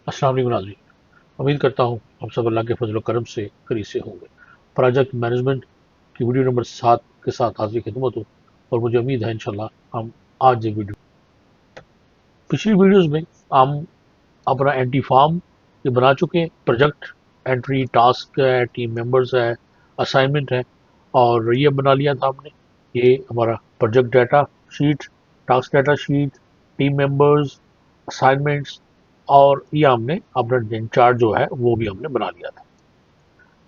अस्सलाम वालेकुम नाज़रीन। उम्मीद करता हूँ आप सब अल्लाह के फजल करम से करीब से होंगे। प्रोजेक्ट मैनेजमेंट की वीडियो नंबर 7 के साथ हाजिर खिदमत हो और मुझे उम्मीद है इंशाल्लाह हम आज ये वीडियो पिछली वीडियोस में हम अपना एंटी फार्म ये बना चुके हैं। प्रोजेक्ट एंट्री टास्क है, टीम मेंबर्स है, असाइनमेंट है और ये बना लिया था हमने। ये हमारा project data sheet, task data sheet, team members, assignments और ये हमने अपना चार्ट जो है वो भी हमने बना लिया था।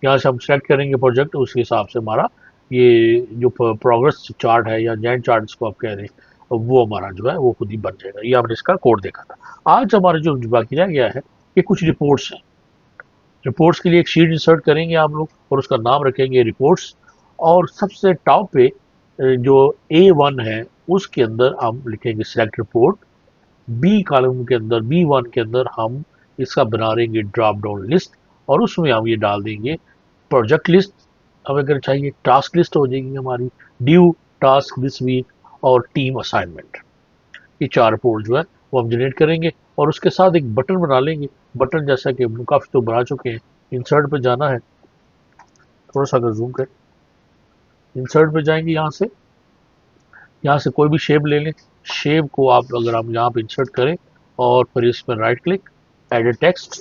यहाँ से हम सेलेक्ट करेंगे प्रोजेक्ट, उसके हिसाब से हमारा ये जो प्रोग्रेस चार्ट है या जैन चार्ट जिसको आप कह रहे हैं वो हमारा जो है वो खुद ही बन जाएगा। ये हमने इसका कोड देखा था। आज हमारा जो बाकी रह गया है ये कुछ रिपोर्ट्स हैं। रिपोर्ट्स के लिए एक शीट इंसर्ट करेंगे आप लोग और उसका नाम रखेंगे रिपोर्ट्स। और सबसे टॉप पे जो A1 है उसके अंदर हम लिखेंगे सिलेक्ट रिपोर्ट। बी कॉलम के अंदर B1 के अंदर हम इसका बना देंगे ड्रॉप डाउन लिस्ट और उसमें हम ये डाल देंगे प्रोजेक्ट लिस्ट। हमें अगर चाहिए टास्क लिस्ट हो जाएगी हमारी, ड्यू टास्क दिस वीक और टीम असाइनमेंट। ये 4 रिपोर्ट जो है वो हम जनरेट करेंगे और उसके साथ एक बटन बना लेंगे। बटन जैसा कि हम काफ़ी तो बना चुके हैं। इंसर्ट पे जाना है, थोड़ा सा अगर जूम कर इंसर्ट पे जाएंगे यहाँ से कोई भी शेप ले लें। शेप को आप अगर हम यहाँ पे इंसर्ट करें और फिर इस पर राइट क्लिक एडिट टेक्स्ट,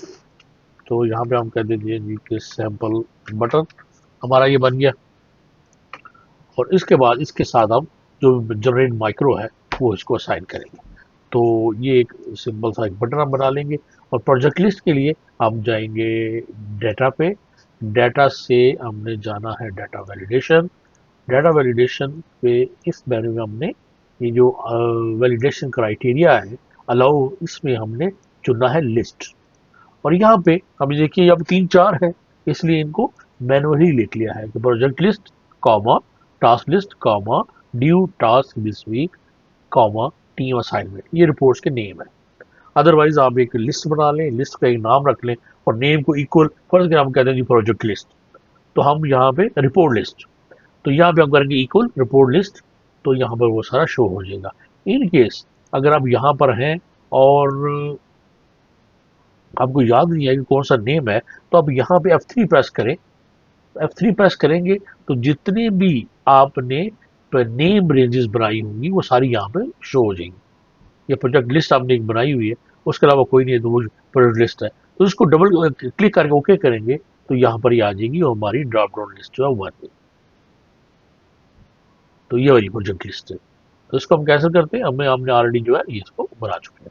तो यहाँ पे हम कह देंगे जी कि सैंपल बटन हमारा ये बन गया। और इसके बाद इसके साथ हम जो जनरेट माइक्रो है वो इसको असाइन करेंगे। तो ये एक सिंपल सा एक बटन हम बना लेंगे। और प्रोजेक्ट लिस्ट के लिए हम जाएंगे डाटा पे। डाटा से हमने जाना है डाटा वैलिडेशन। डाटा वैलिडेशन पे इस बारे में हमने ये जो वैलिडेशन क्राइटेरिया है अलाउ, इसमें हमने चुना है लिस्ट। और यहाँ पे अभी देखिए अब 3-4 है, इसलिए इनको मैनुअली लिख लिया है कि project list comma task list comma due task this week comma team assignment. ये रिपोर्ट्स के नेम है। अदरवाइज आप एक लिस्ट बना लें, लिस्ट का एक नाम रख लें और नेम को इक्वल फर्ज हम कहते हैं जी प्रोजेक्ट लिस्ट, तो हम यहाँ पे रिपोर्ट लिस्ट, तो यहाँ पे हम करेंगे इक्वल रिपोर्ट लिस्ट। तो यहाँ पर वो सारा शो हो जाएगा। इन केस अगर आप यहाँ पर हैं और आपको याद नहीं है कि कौन सा नेम है, तो आप यहाँ पे F3 प्रेस करें। F3 प्रेस करेंगे तो जितने भी आपने नेम रेंजेस बनाई होंगी वो सारी यहाँ पे शो हो जाएंगी। ये प्रोजेक्ट लिस्ट आपने एक बनाई हुई है, उसके अलावा कोई नहीं है तो वो प्रोजेक्ट लिस्ट है। तो इसको डबल क्लिक करके ओके करेंगे तो यहाँ पर ही आ जाएगी और हमारी ड्रॉप डाउन लिस्ट जो है वो बन। तो ये वाली प्रोजेक्ट लिस्ट है। तो इसको हम कैसे करते हैं, हमें हमने ऑलरेडी जो है ये इसको बना चुके हैं।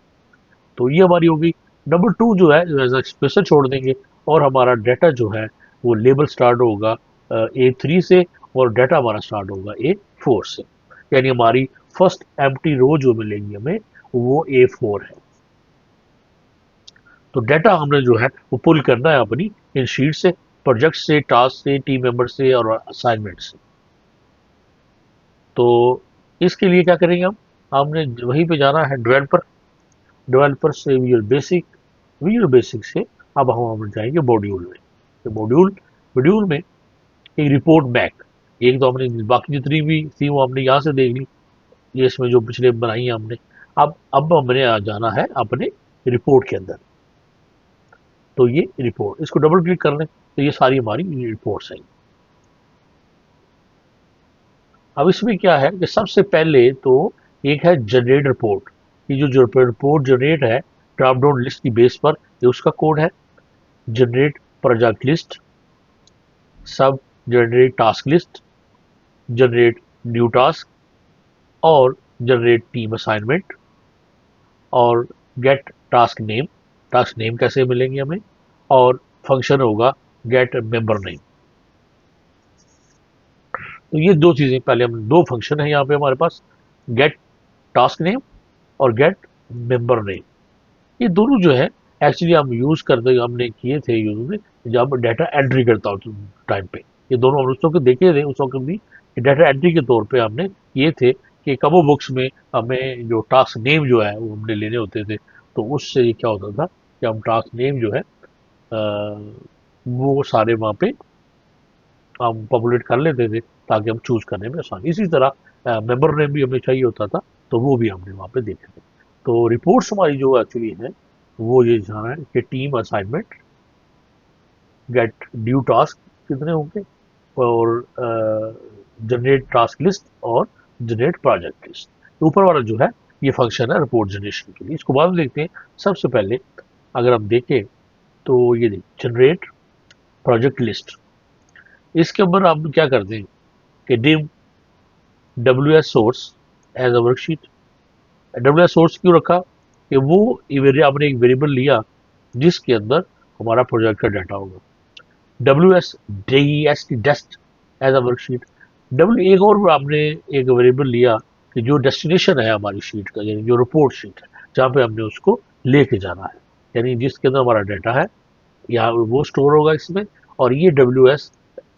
तो ये हमारी होगी। नंबर 2 जो है एज एक्सप्रेशन छोड़ देंगे और हमारा डाटा जो है वो लेबल स्टार्ट होगा A3 से और डाटा हमारा स्टार्ट होगा A4 से। यानी हमारी फर्स्ट एम्प्टी रो जो मिलेगी हमें वो A4 है। तो डाटा हमने जो है वो पुल करना है अपनी इन शीट से, प्रोजेक्ट से, टास्क से, टीम मेंबर से और असाइनमेंट से। तो इसके लिए क्या करेंगे हमने वहीं पे जाना है डेवलपर। डेवलपर से विजुअल बेसिक से अब हम जाएंगे मॉड्यूल में। तो मॉड्यूल में एक रिपोर्ट बैक, एक तो हमने बाकी जितनी भी थी वो हमने यहाँ से देख ली, ये इसमें जो पिछले बनाई है हमने। अब हमने आ जाना है अपने रिपोर्ट के अंदर। तो ये रिपोर्ट, इसको डबल क्लिक कर लें तो ये सारी हमारी रिपोर्ट्स हैं। अब इसमें क्या है कि सबसे पहले तो एक है जनरेट रिपोर्ट। ये जो रिपोर्ट जनरेट है ड्रॉप डाउन लिस्ट की बेस पर, ये उसका कोड है। Generate project list, sub generate task list, generate new task और जनरेट टीम असाइनमेंट और get task name. Task name कैसे मिलेंगे हमें, और फंक्शन होगा गेट मेंबर नेम। तो ये दो चीजें, पहले हम दो फंक्शन है यहाँ पे हमारे पास, गेट टास्क नेम और गेट मेंबर नेम। ये दोनों जो है एक्चुअली हम यूज करते हमने किए थे यूज में जब डाटा एंट्री करता हो टाइम पे। ये दोनों हम उस वक्त देखे थे, उस वक्त भी डाटा एंट्री के तौर पे हमने ये थे कि कबो बुक्स में हमें जो टास्क नेम जो है वो हमने लेने होते थे। तो उससे ये क्या होता था कि हम टास्क नेम जो है वो सारे वहाँ पे हम पॉपुलेट कर लेते थे ताकि हम चूज करने में आसानी। इसी तरह मेंबर नेम भी हमें चाहिए होता था, तो वो भी हमने वहाँ पे देखे थे। तो रिपोर्ट्स हमारी जो एक्चुअली है वो ये जाना है कि team assignment, get due task कितने होंगे, और जनरेट टास्क लिस्ट और जनरेट प्रोजेक्ट लिस्ट। ऊपर वाला जो है ये फंक्शन है रिपोर्ट जनरेशन के लिए। इसको बाद में देखते हैं। सबसे पहले अगर हम देखें तो ये जनरेट प्रोजेक्ट लिस्ट, इसके ऊपर आप क्या करते हैं कि dim W S source as a worksheet. W S source क्यों रखा कि वो आपने एक वेरिएबल लिया जिसके अंदर हमारा प्रोजेक्ट का डाटा होगा। W S D S T dest as a worksheet. W एक और आपने एक वेरिएबल लिया कि जो डेस्टिनेशन है हमारी शीट का, यानी जो रिपोर्ट शीट है जहाँ पे हमने उसको लेके जाना है, यानी जिसके अंदर हमारा डाटा है या वो स्टोर होगा इसमें। और ये डब्ल्यू एस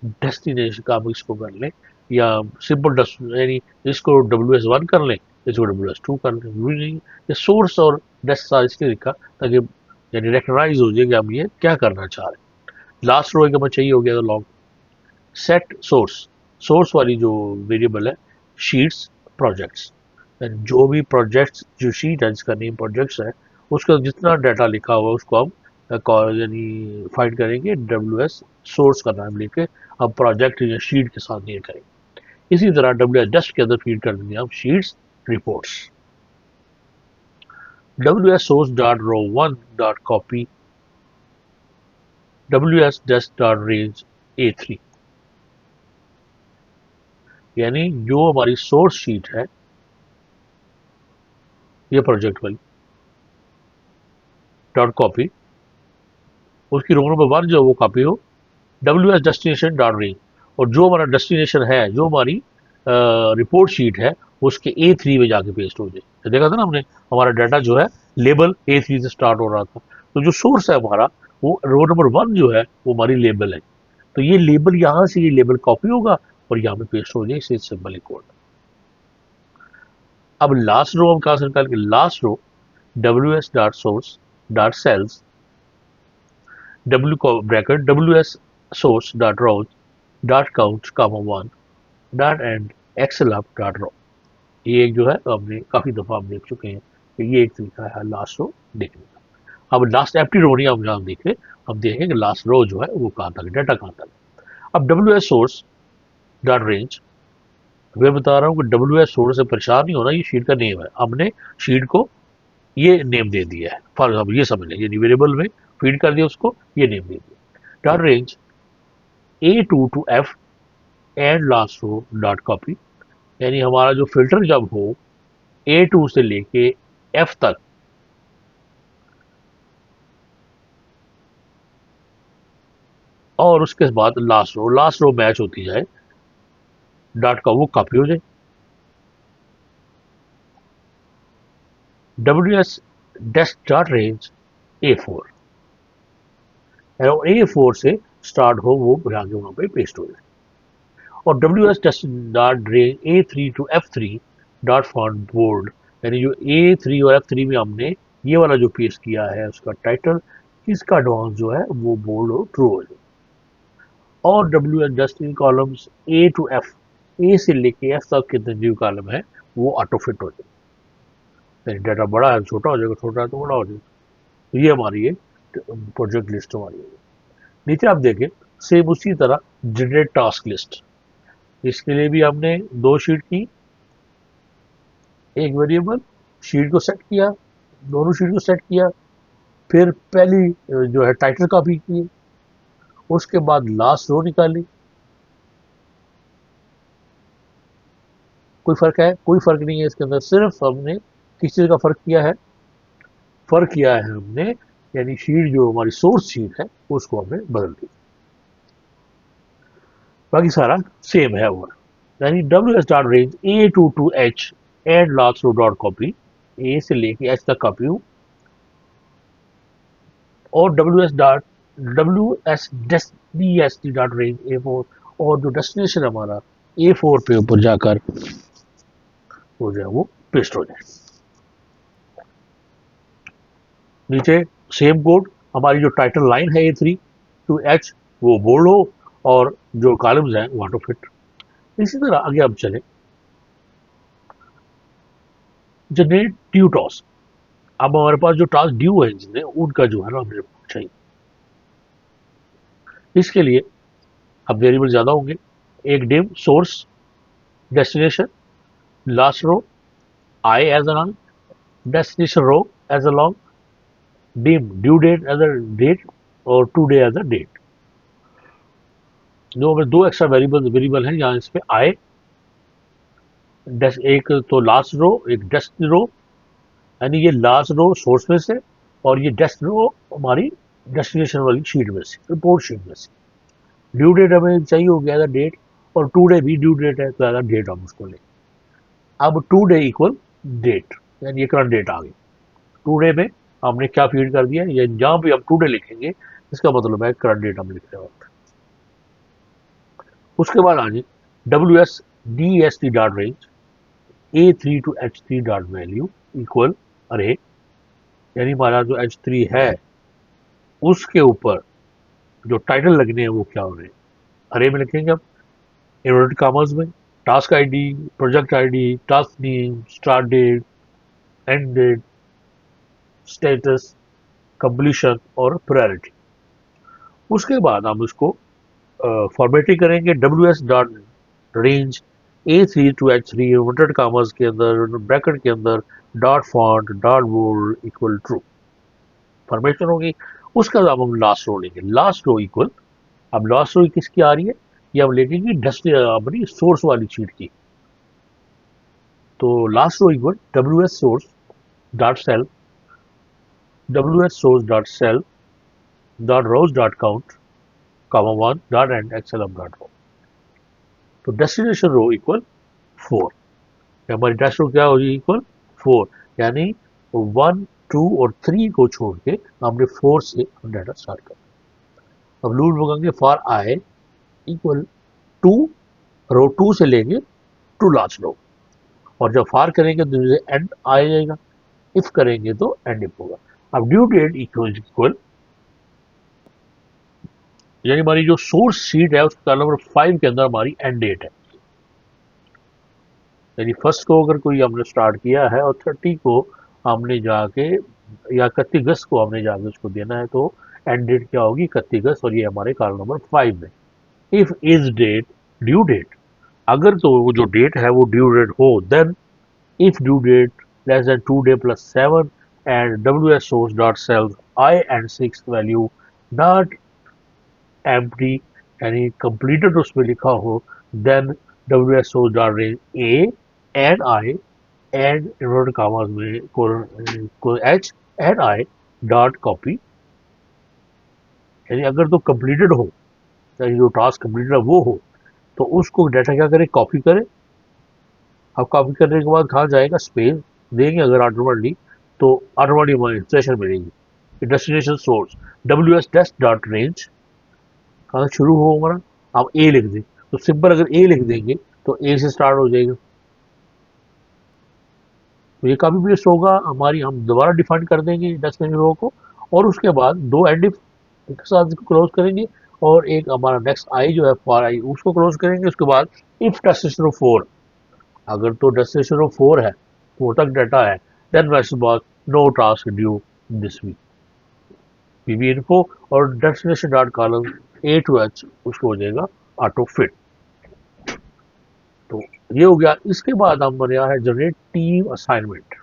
डेस्टिनेशन का आप इसको कर लें, या सिंपल यानी इसको डब्ल्यू एस वन कर लें, इसको डब्ल्यू एस टू कर लें। ये सोर्स और डेस्ट इसलिए लिखा ताकि यानी रिकग्नाइज हो जाए कि हम ये क्या करना चाह रहे हैं। लास्ट रो एक हमें चाहिए हो गया तो लॉग सेट सोर्स, सोर्स वाली जो वेरिएबल है शीट्स प्रोजेक्ट्स, जो भी प्रोजेक्ट्स जो शीट है जिसका नेम प्रोजेक्ट्स है उसका जितना डाटा लिखा हुआ उसको हम यानी फाइंड करेंगे डब्ल्यू एस सोर्स का नाम लेके हम प्रोजेक्ट या शीट के साथ डील करेंगे। इसी तरह डब्ल्यू एस डस्ट के अंदर फीड कर देंगे हम sheets reports. W S source dot row one dot copy W S dest dot range A three, यानी जो हमारी सोर्स शीट है ये प्रोजेक्ट वाली डॉट कॉपी, उसकी रो नंबर वन जो वो कॉपी हो W S destination dot range, और जो हमारा डेस्टिनेशन है जो हमारी रिपोर्ट शीट है उसके ए थ्री में जाके पेस्ट हो जाए। तो देखा था ना हमने हमारा डाटा जो है लेबल ए थ्री से स्टार्ट हो रहा था, तो जो सोर्स है हमारा वो रो नंबर वन जो है वो हमारी लेबल है। तो ये लेबल यहाँ से ये लेबल कॉपी होगा और यहाँ पे पेस्ट हो जाए, इसे सिंपल कोड। अब लास्ट रो हम कहाँ से निकाल के, last row W S dot source dot cells W bracket W S source dot rows dot count comma one dot end Excel up dot row. ये एक जो है हमने काफी दफा हम देख चुके हैं कि ये एक तरीका है लास्ट रो देखने का। अब लास्ट एप्टी रो नहीं हम जहाँ देखें, हम देखें कि लास्ट रो जो है वो कहाँ तक डाटा कहाँ तक। अब W S source dot range, मैं बता रहा हूँ कि डब्ल्यू एस सोर्स से परेशान नहीं होना, ये शीट का नेम है, हमने शीट को ये नेम दे दिया है। फॉर एग्जाम्पल ये समझ लें, ये वेरिएबल में फीड कर दिया उसको, ये नेम दे दिया dot range A two to F and last row dot copy, यानी हमारा जो फिल्टर जब हो ए टू से लेके एफ तक और उसके बाद लास्ट रो मैच होती जाए डॉट का वो कॉपी हो जाए। W S dest dot range A four, A four से स्टार्ट हो वो आगे वहां पे पेस्ट हो जाए। और W S dest dot range A three to F three dot font bold, यानी जो ए थ्री और एफ थ्री में हमने ये वाला जो पेस्ट किया है उसका टाइटल, इसका एडवांस जो है वो बोल्ड और ट्रू हो जाए। और W S dust in columns A to F, A से लेके एफ तक कितने जो कॉलम है वो ऑटो फिट हो जाए, यानी डाटा बड़ा है छोटा हो जाएगा, छोटा है तो बड़ा हो जाएगा। तो ये हमारी एक प्रोजेक्ट लिस्ट हमारी है। नीचे आप देखें सेम उसी तरह जनरेट टास्क लिस्ट, इसके लिए भी हमने दो शीट की, एक वेरिएबल शीट को सेट किया, दोनों शीट को सेट किया, फिर पहली जो है टाइटल कॉपी की, उसके बाद लास्ट रो निकाली। कोई फर्क है? कोई फर्क नहीं है इसके अंदर, सिर्फ हमने किस चीज का फर्क किया है, फर्क किया है हमने यानी शीट जो हमारी सोर्स शीट है उसको हमने बदल दी, बाकी सारा सेम है वो। यानी W S dot range A two to H and last row dot copy, A से लेके एच तक कॉपी हूँ, और W S D S T dot range A four, और जो डेस्टिनेशन हमारा ए फोर पे ऊपर जाकर हो जाए वो पेस्ट हो जाए। नीचे सेम कोड, हमारी जो टाइटल लाइन है ए थ्री टू एच वो बोल्ड हो और जो कॉलम्स हैं वो ऑटो फिट। इसी तरह आगे अब चले जनरेट ड्यू टास्क। अब हमारे पास जो टास्क ड्यू है जिसने उनका जो है ना हमें रिपोर्ट चाहिए। इसके लिए अब वेरिएबल ज़्यादा होंगे, एक dim source destination, last row I as a long, destination row as a long, dim due date as a date और today as a date. जो हमें दो एक्स्ट्रा वेरिएबल हैं यहाँ इस पे आए, एक तो लास्ट रो एक डेस्ट रो, यानी ये लास्ट रो सोर्स में से और ये डेस्ट रो हमारी डेस्टिनेशन वाली शीट में से, रिपोर्ट शीट में से। ड्यू डेट हमें चाहिए हो गया था डेट, और टू डे भी ड्यू डेट है तो एज डेट हम उसको लें। अब टू डे इक्वल डेट, यानी ये करंट डेट आ गई। टू डे में हमने क्या फीड कर दिया, या जहाँ भी हम टू डे लिखेंगे इसका मतलब है करंट डेट हम लिख रहे हैं। उसके बाद आगे WSDST dot range A3 to H3 dot value equal अरे, यानी हमारा जो H3 है उसके ऊपर जो टाइटल लगने हैं वो क्या हो रहे हैं, अरे में लिखेंगे अब इन्वर्टेड कॉमर्स में, task ID, project ID, task name, start date, end date, status, completion और प्रायोरिटी। उसके बाद हम इसको फॉर्मेटिंग करेंगे WS dot range A3 to H3 inverted commas के अंदर ब्रैकेट के अंदर dot font dot bold equal true formation होगी। उसके बाद हम लास्ट रो लेंगे, लास्ट रो इक्वल, अब लास्ट रो किसकी आ रही है, ये हम लेंगे डस्ट अपनी सोर्स वाली शीट की। तो last row equal WS source dot cell, WS source dot cell dot rows dot count comma 1 dot end XLM dot row. तो डेस्टिनेशन रो इक्वल 4, हमारी डेस्ट रो क्या होगी इक्वल 4, यानी 1 2 और 3 को छोड़ के हमने 4 से डाटा स्टार्ट कर। अब लूप लगाएंगे फॉर आई इक्वल 2, रो 2 से लेंगे टू लास्ट रो, और जब फार करेंगे तो एंड आ जाएगा, इफ करेंगे तो एंड इफ होगा। अब ड्यू डेट इक्वल, यानी हमारी जो सोर्स शीट है उसका नंबर 5 के अंदर हमारी एंड डेट है, यानी फर्स्ट को अगर कोई हमने स्टार्ट किया है और 30 को हमने जाके या 31 अगस्त को हमने जाके उसको देना है, तो एंड डेट क्या होगी 31 अगस्त, और ये हमारे कॉलम नंबर 5 में। If is date due date, अगर तो वो जो डेट है वो ड्यू डेट हो, then if due date less than 2 day plus 7 and WS source dot cells I and 6 value not empty, यानी completed उसमें लिखा हो, then WS source dot range A and I and inverted commas में को H and I dot copy, यानी अगर तो completed हो, यानी जो टास्क completed है वो हो, तो उसको डाटा क्या करे, कॉपी करे। अब कॉपी करने के बाद कहाँ जाएगा, स्पेस देंगे अगर ऑटोमेटिकली, तो ऑटोमेटिक हमारी इंस्ट्रक्शन मिलेगी destination source WS test dot range, कहाँ शुरू हो हमारा, आप ए लिख दें, तो सिंपल अगर ए लिख देंगे तो ए से स्टार्ट हो जाएगा। तो ये कॉपी पेस्ट होगा हमारी, हम दोबारा डिफाइन कर देंगे डेस्टिनेशन रो को, और उसके बाद दो एंड इफ एक साथ इसको क्लोज करेंगे, और एक हमारा नेक्स्ट आई जो है फॉर आई उसको क्लोज करेंगे। उसके बाद इफ डेस्टिनेशन रो 4, अगर तो डेस्टिनेशन ऑफ 4 है, 4 तक डाटा है, देन वैसे बात no task due this week, PV info और destination dot column A to H उसको हो जाएगा ऑटो फिट। तो ये हो गया। इसके बाद हम बनाया है जनरेट टीम असाइनमेंट।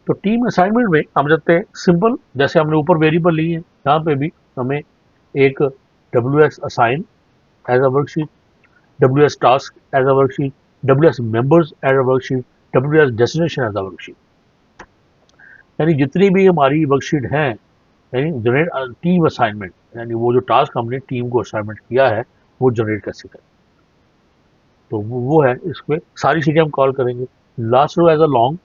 तो टीम असाइनमेंट में हम जाते हैं सिंपल, जैसे हमने ऊपर वेरिएबल लिए हैं, यहाँ पे भी हमें एक WS assign as a worksheet, WS task as a worksheet, WS members as a worksheet, WS destination as a worksheet, यानी जितनी भी हमारी वर्कशीट हैं, यानी जनरेट टीम असाइनमेंट, यानी वो जो टास्क हमने टीम को असाइनमेंट किया है वो जनरेट कैसे करें। तो वो है, इसमें सारी चीज़ें हम कॉल करेंगे। Last row as a long,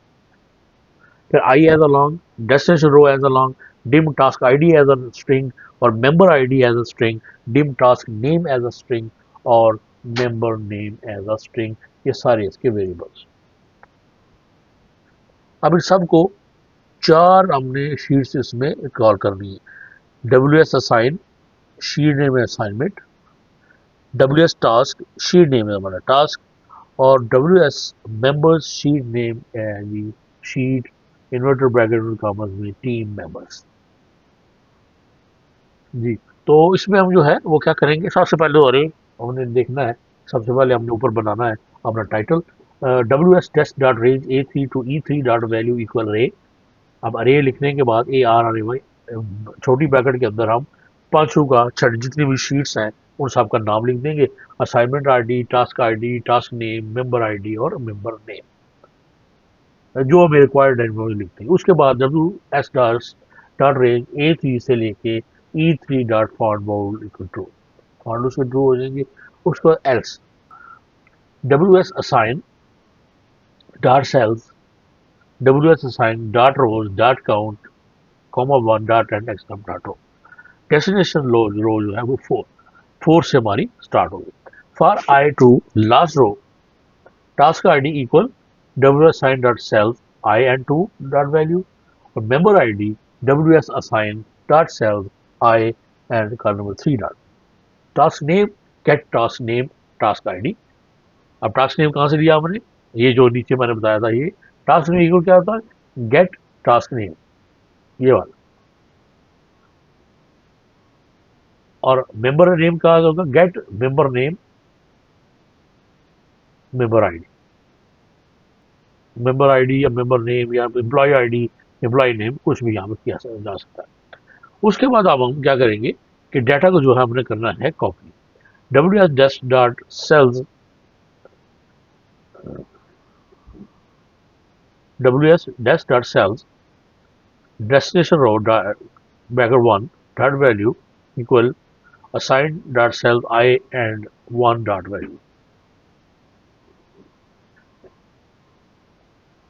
फिर I as a long, destination row as a long, dim task ID as a string और member ID as a string, dim task name as a string और member name as a string, ये सारे इसके variables. अब इन सबको 4 हमने sheets इसमें call करनी है। WS असाइन, शीट नेम है assignment, WS task, sheet name है हमारा टास्क, और WS मेंबर्स, शीट नेम है जी शीट, इन्वर्टर ब्रैकेट कॉमर्स में टीम मेंबर्स। जी, तो इसमें हम जो है वो क्या करेंगे, सबसे पहले तो अरे हमने देखना है, सबसे पहले हमने ऊपर बनाना है अपना title, W S test dot range A three to E three dot value equal array. अब अरे लिखने के बाद A R R A Y छोटी ब्रैकेट के अंदर हम पांचों का छठ जितनी भी शीट्स हैं उन सब का नाम लिख देंगे, assignment ID, task ID, task name, member ID और मेंबर नेम, जो हमें रिक्वायर्ड है वो लिखते हैं। उसके बाद W S dot range A three से लेके E three dot font bound equal true, font उसके ट्रू हो जाएंगे। उसके बाद else W S assign dot cells, W S assign dot rows dot count comma one dot end extreme dot row. Destination row जो है वो four से हमारी स्टार्ट होगी। For i to last row task ID equal W S sign dot cells i and two dot value, और member ID W S assign dot cells i and column number three dot. Task name get task name task ID. अब task name कहाँ से लिया हमने, ये जो नीचे मैंने बताया था, ये टास्क नेम इक्वल क्या होता है, गेट टास्क नेम, ये वाला। और मेंबर नेम का होगा get member name member ID, member ID या मेंबर नेम या एम्प्लॉय नेम कुछ भी यहाँ पर किया जा सकता है। उसके बाद अब हम क्या करेंगे कि डाटा को जो है हमने करना है copy. W S dest dot cells, W S dest dot cells destination row bracket one dot value equal assign dot cells i and one dot value.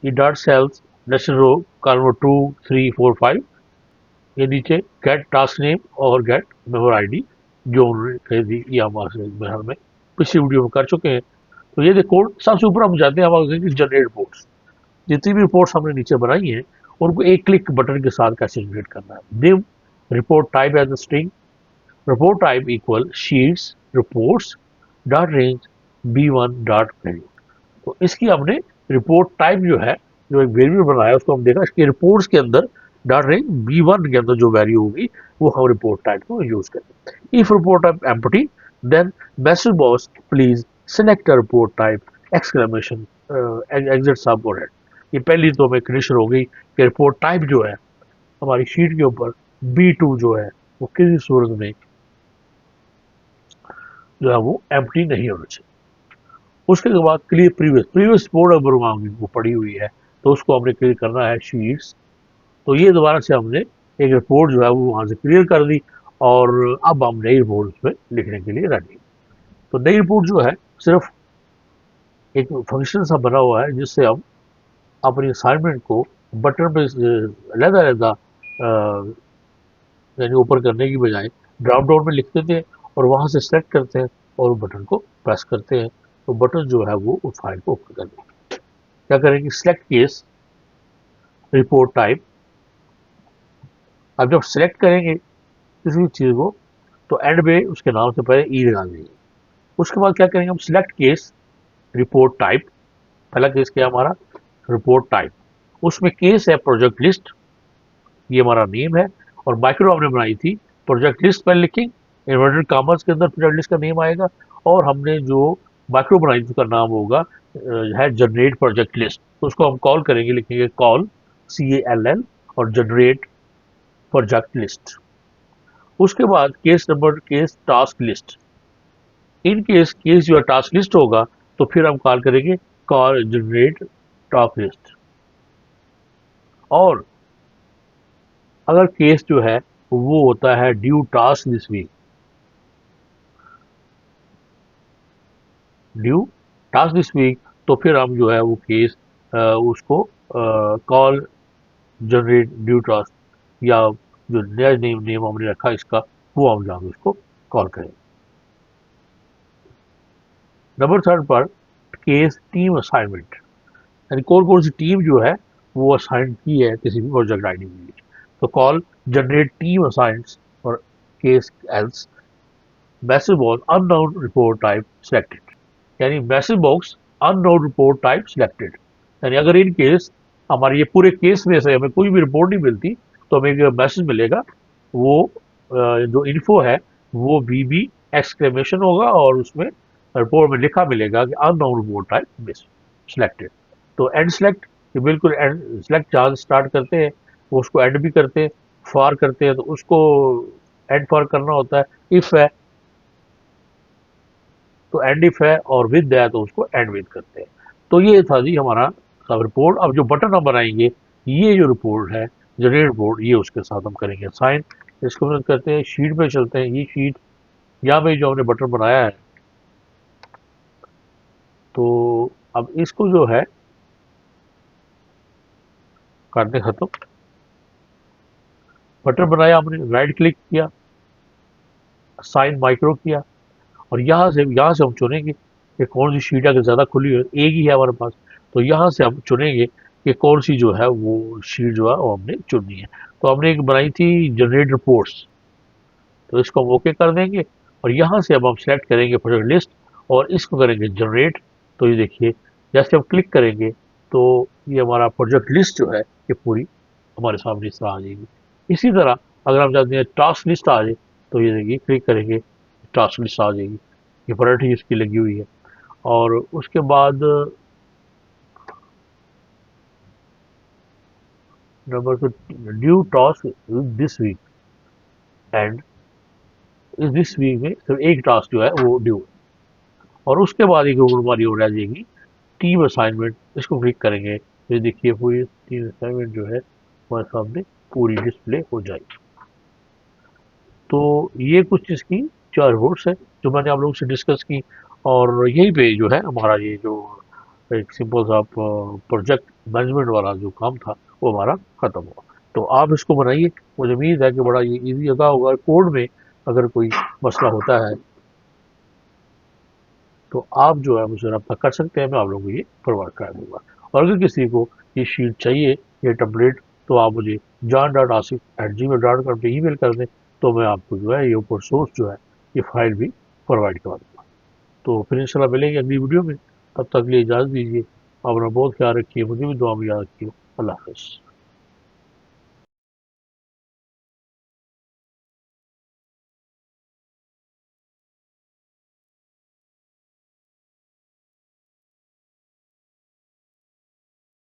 ये dot cells destination row column 2 3 4 5, ये नीचे get task name और get member ID जो उन्होंने कही थी, ये हमारे बिहार में पिछली वीडियो में कर चुके हैं। तो ये देखो सबसे ऊपर हम जाते हैं, हम जनरेट रिपोर्ट्स। जितनी भी रिपोर्ट्स हमने नीचे बनाई हैं उनको एक क्लिक बटन के साथ कैसे जनरेट करना है। Dim report type as a string, report type equal sheets reports dot range B one dot value. तो इसकी हमने रिपोर्ट टाइप जो है, जो एक वेरिएबल बनाया उसको हम देखा, इसके रिपोर्ट्स के अंदर डॉट रेंज बी वन के अंदर जो वैल्यू होगी वो हम रिपोर्ट टाइप को यूज करें। If report type empty then message box please select a report type exclamation exit sub और हेड। ये पहली तो हमें कंडीशन हो गई कि रिपोर्ट टाइप जो है हमारी शीट के ऊपर B2 जो है वो किसी सूरत में जो है वो एम्प्टी नहीं होना चाहिए। उसके बाद क्लियर प्रीवियस रिपोर्ट अगर वो पड़ी हुई है तो उसको हमने क्लियर करना है शीट्स। तो ये दोबारा से हमने एक रिपोर्ट जो है वो वहाँ से क्लियर कर दी, और अब हम नई रिपोर्ट उसमें लिखने के लिए रेडी। तो नई रिपोर्ट जो है सिर्फ एक फंक्शन सा बना हुआ है जिससे हम अपनी असाइनमेंट को बटन पे अलग-अलग यानी ऊपर करने की बजाय ड्रॉप डाउन में लिख देते हैं और वहाँ से सेलेक्ट करते हैं और बटन को प्रेस करते हैं, तो बटन जो है वो उस फाइल को ओपन कर देगा। क्या करेंगे, सिलेक्ट केस रिपोर्ट टाइप। अब जब सिलेक्ट करेंगे किसी चीज़ को तो एंड में उसके नाम से पहले ई लगा देंगे। उसके बाद क्या करेंगे हम, सिलेक्ट केस रिपोर्ट टाइप। पहला केस क्या हमारा, रिपोर्ट टाइप, उसमें केस है प्रोजेक्ट लिस्ट, ये हमारा नेम है, और माइक्रो हमने बनाई थी प्रोजेक्ट लिस्ट पहले लिखेंगे, इन्वर्टेड कॉमर्स के अंदर प्रोजेक्ट लिस्ट का नेम आएगा, और हमने जो माइक्रो बनाई थी उसका नाम होगा है जनरेट प्रोजेक्ट लिस्ट। तो उसको हम कॉल करेंगे, लिखेंगे कॉल CALL और जनरेट प्रोजेक्ट लिस्ट। उसके बाद case number case task list, in case case जो है टास्क लिस्ट होगा तो फिर हम कॉल करेंगे कॉल जनरेट टास्क लिस्ट। और अगर केस जो है वो होता है due task this week, due task this week, तो फिर हम जो है वो केस उसको कॉल जनरेट ड्यू टास्क, या जो नया नेम हमने रखा इसका वो हम जाकर उसको कॉल करें। नंबर थर्ड पर केस टीम असाइनमेंट, यानी कौन कौन सी टीम जो है वो असाइन की है किसी भी प्रोजेक्ट आईडी के लिए, तो कॉल जनरेट टीम असाइंस और case else message box unknown report type selected, यानी message box unknown report type selected, यानी अगर इन केस हमारे ये पूरे केस में से हमें कोई भी रिपोर्ट नहीं मिलती, तो हमें एक मैसेज मिलेगा, वो जो इन्फो है वो वीबी एक्सक्लेमेशन होगा, और उसमें रिपोर्ट में लिखा मिलेगा कि unknown report type miss selected. तो एंड सेलेक्ट, ये बिल्कुल एंड सेलेक्ट जहाँ से स्टार्ट करते हैं वो उसको एंड भी करते हैं, फॉर करते हैं तो उसको एंड फॉर करना होता है, इफ है तो एंड इफ है, और विद है तो उसको एंड विद करते हैं। तो ये था जी हमारा सब रिपोर्ट। अब जो बटन हम बनाएंगे, ये जो रिपोर्ट है जनरेट रिपोर्ट, ये उसके साथ हम करेंगे साइन। इसको हम करते हैं, शीट पे चलते हैं, ये शीट यहाँ पे जो हमने बटन बनाया है, तो अब इसको जो है करते खत्म। बटन बनाया हमने, राइट क्लिक किया, साइन माइक्रो किया, और यहाँ से हम चुनेंगे कि कौन सी शीट अगर ज़्यादा खुली हो, एक ही है हमारे पास, तो यहाँ से हम चुनेंगे कि कौन सी जो है वो शीट जो है वो हमने चुननी है। तो हमने एक बनाई थी जनरेट रिपोर्ट्स, तो इसको हम ओके कर देंगे, और यहाँ से अब हम सेलेक्ट करेंगे प्रोजेक्ट लिस्ट, और इसको करेंगे जनरेट। तो ये देखिए, जैसे हम क्लिक करेंगे तो ये हमारा प्रोजेक्ट लिस्ट जो है ये पूरी हमारे सामने इस तरह आ जाएगी। इसी तरह अगर हम चाहते हैं टास्क लिस्ट आ जाए, तो ये देखिए क्लिक करेंगे, टास्क लिस्ट आ जाएगी, ये प्रायोरिटी इसकी लगी हुई है। और उसके बाद नंबर 2, due task this week, and इस दिस वीक में सिर्फ एक टास्क जो है वो ड्यू है। और उसके बाद एक रूल हमारी हो रह जाएगी टीम असाइनमेंट, इसको क्लिक करेंगे तो ये देखिए पूरी टीम असाइनमेंट जो है हमारे सामने पूरी डिस्प्ले हो जाएगी। तो ये कुछ इसकी 4 रिपोर्ट्स है जो मैंने आप लोगों से डिस्कस की, और यहीं पे जो है हमारा ये जो एक सिंपल सा प्रोजेक्ट मैनेजमेंट वाला जो काम था वो हमारा खत्म हुआ। तो आप इसको बनाइए, मुझे उम्मीद है कि बड़ा ये ईजी लगा होगा। कोड में अगर कोई मसला होता है तो आप जो है मुझसे रब्ता कर सकते हैं, मैं आप लोगों को ये प्रोवाइड करा दूंगा। और अगर किसी को ये शीट चाहिए, ये टेम्पलेट, तो आप मुझे john.asif@gmail.com पे ईमेल कर दें, तो मैं आपको जो है ये ओपन सोर्स जो है ये फाइल भी प्रोवाइड करवा दूंगा। तो फिर इंशाल्लाह मिलेंगे अगली वीडियो में, तब तक के लिए इजाज़त दीजिए। अपना बहुत ख्याल रखिए, मुझे भी दुआ में याद रखिए। अल्लाह हाफ़िज़।